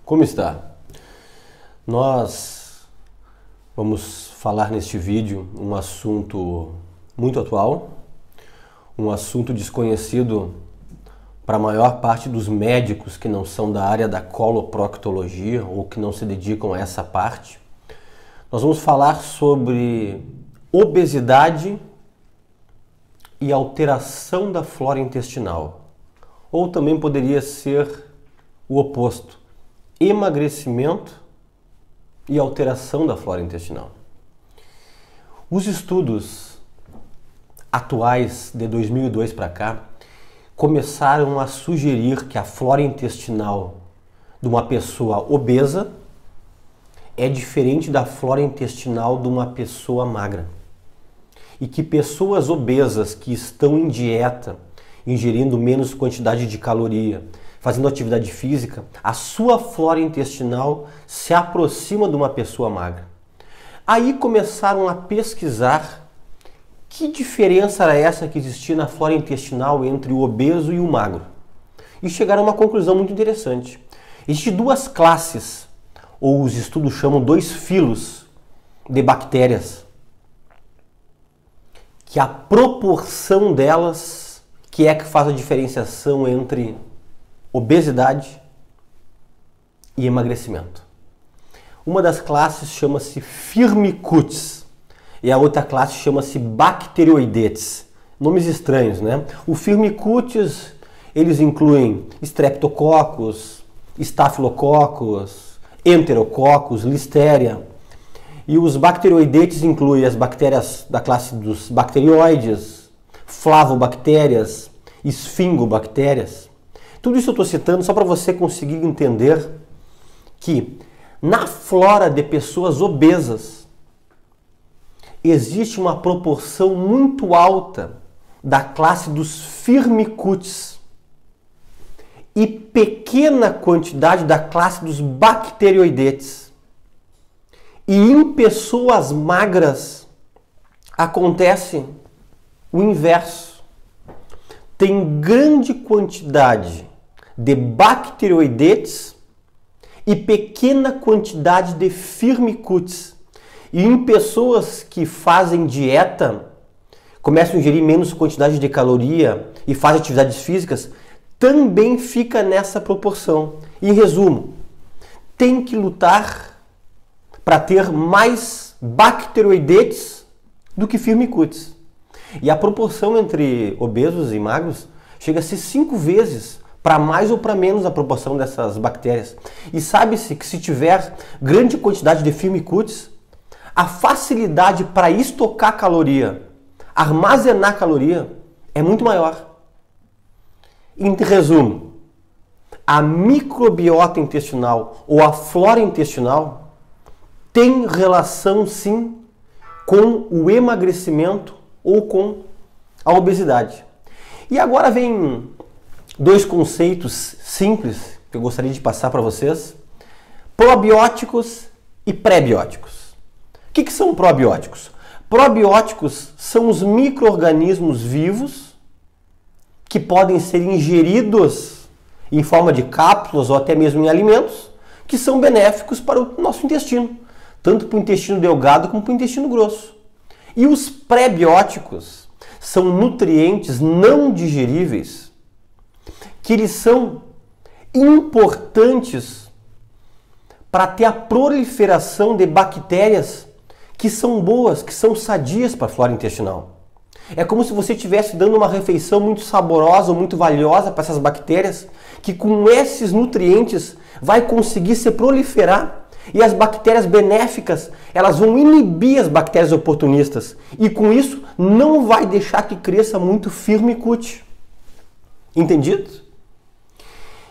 Como está? Nós vamos falar neste vídeo um assunto muito atual, um assunto desconhecido para a maior parte dos médicos que não são da área da coloproctologia ou que não se dedicam a essa parte. Nós vamos falar sobre obesidade e alteração da flora intestinal, ou também poderia ser o oposto, emagrecimento e alteração da flora intestinal. Os estudos atuais de 2002 para cá começaram a sugerir que a flora intestinal de uma pessoa obesa é diferente da flora intestinal de uma pessoa magra. E que pessoas obesas que estão em dieta, ingerindo menos quantidade de caloria, fazendo atividade física, a sua flora intestinal se aproxima de uma pessoa magra. Aí começaram a pesquisar que diferença era essa que existia na flora intestinal entre o obeso e o magro. E chegaram a uma conclusão muito interessante. Existem duas classes, ou os estudos chamam dois filos de bactérias, que a proporção delas que é que faz a diferenciação entre obesidade e emagrecimento. Uma das classes chama-se Firmicutes e a outra classe chama-se Bacteroidetes. Nomes estranhos, né? O Firmicutes, eles incluem Streptococcus, Staphylococcus, Enterococcus, Listeria. E os Bacteroidetes incluem as bactérias da classe dos bacteroides, flavobactérias, esfingobactérias. Tudo isso eu estou citando só para você conseguir entender que na flora de pessoas obesas existe uma proporção muito alta da classe dos Firmicutes e pequena quantidade da classe dos Bacteroidetes. E em pessoas magras acontece o inverso. Tem grande quantidade de Bacteroidetes e pequena quantidade de Firmicutes. E em pessoas que fazem dieta, começam a ingerir menos quantidade de caloria e fazem atividades físicas, também fica nessa proporção. Em resumo, tem que lutar para ter mais Bacteroidetes do que Firmicutes. E a proporção entre obesos e magros chega a ser 5 vezes para mais ou para menos a proporção dessas bactérias. E sabe-se que se tiver grande quantidade de Firmicutes, a facilidade para estocar caloria, armazenar caloria, é muito maior. Em resumo, a microbiota intestinal ou a flora intestinal tem relação sim com o emagrecimento ou com a obesidade. E agora vem dois conceitos simples que eu gostaria de passar para vocês: probióticos e pré-bióticos. O que são probióticos? Probióticos são os micro-organismos vivos que podem ser ingeridos em forma de cápsulas ou até mesmo em alimentos, que são benéficos para o nosso intestino, tanto para o intestino delgado como para o intestino grosso. E os pré-bióticos são nutrientes não digeríveis, que eles são importantes para ter a proliferação de bactérias que são boas, que são sadias para a flora intestinal. É como se você estivesse dando uma refeição muito saborosa, muito valiosa para essas bactérias, que com esses nutrientes vai conseguir se proliferar. E as bactérias benéficas, elas vão inibir as bactérias oportunistas. E com isso, não vai deixar que cresça muito Firmicute. Entendido?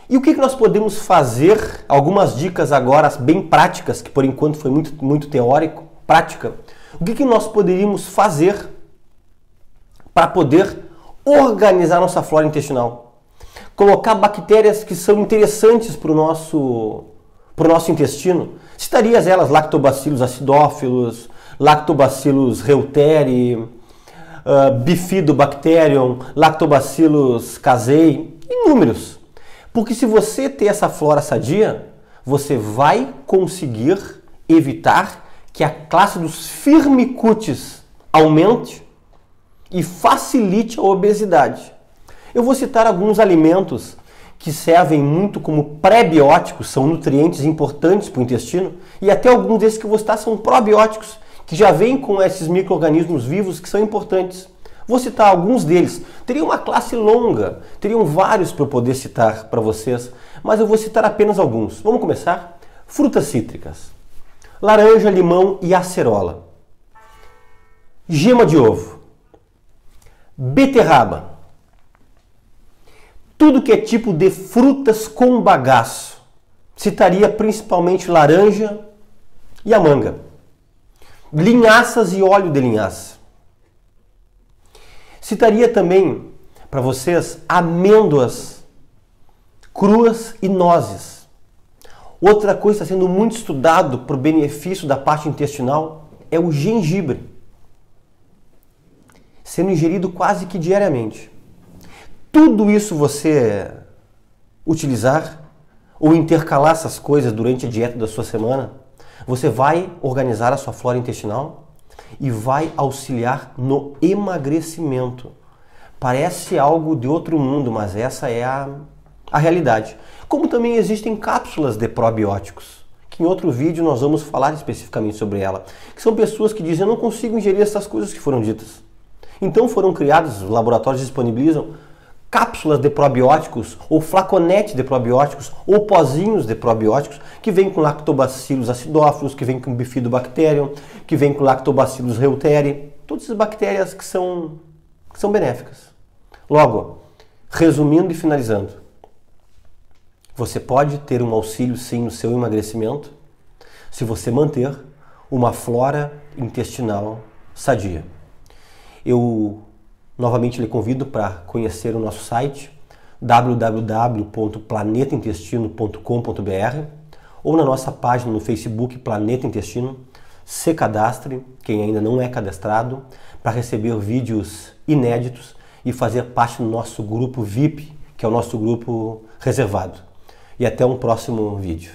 E o que nós podemos fazer? Algumas dicas agora bem práticas, que por enquanto foi muito teórico, prática. O que nós poderíamos fazer para poder organizar nossa flora intestinal? Colocar bactérias que são interessantes para o nosso intestino. Citarias elas Lactobacillus acidófilos, Lactobacillus reuteri, Bifidobacterium, Lactobacillus casei, inúmeros. Porque se você ter essa flora sadia, você vai conseguir evitar que a classe dos firmicutes aumente e facilite a obesidade. Eu vou citar alguns alimentos que servem muito como pré-bióticos, são nutrientes importantes para o intestino, e até alguns desses que eu vou citar são probióticos, que já vêm com esses micro-organismos vivos que são importantes. Vou citar alguns deles. Teria uma classe longa, teriam vários para eu poder citar para vocês, mas eu vou citar apenas alguns. Vamos começar? Frutas cítricas. Laranja, limão e acerola. Gema de ovo. Beterraba. Tudo que é tipo de frutas com bagaço. Citaria principalmente laranja e a manga. Linhaças e óleo de linhaça. Citaria também para vocês amêndoas cruas e nozes. Outra coisa que está sendo muito estudado para o benefício da parte intestinal é o gengibre, sendo ingerido quase que diariamente. Tudo isso você utilizar ou intercalar essas coisas durante a dieta da sua semana, você vai organizar a sua flora intestinal e vai auxiliar no emagrecimento. Parece algo de outro mundo, mas essa é a realidade. Como também existem cápsulas de probióticos, que em outro vídeo nós vamos falar especificamente sobre ela, que são pessoas que dizem, eu não consigo ingerir essas coisas que foram ditas. Então foram criados, os laboratórios disponibilizam cápsulas de probióticos, ou flaconetes de probióticos, ou pozinhos de probióticos, que vêm com lactobacillus acidófilos, que vêm com bifidobacterium, que vêm com lactobacillus reuteri, todas essas bactérias que são benéficas. Logo, resumindo e finalizando, você pode ter um auxílio sim no seu emagrecimento, se você manter uma flora intestinal sadia. Eu novamente lhe convido para conhecer o nosso site www.planetaintestino.com.br ou na nossa página no Facebook Planeta Intestino. Se cadastre, quem ainda não é cadastrado, para receber vídeos inéditos e fazer parte do nosso grupo VIP, que é o nosso grupo reservado. E até um próximo vídeo.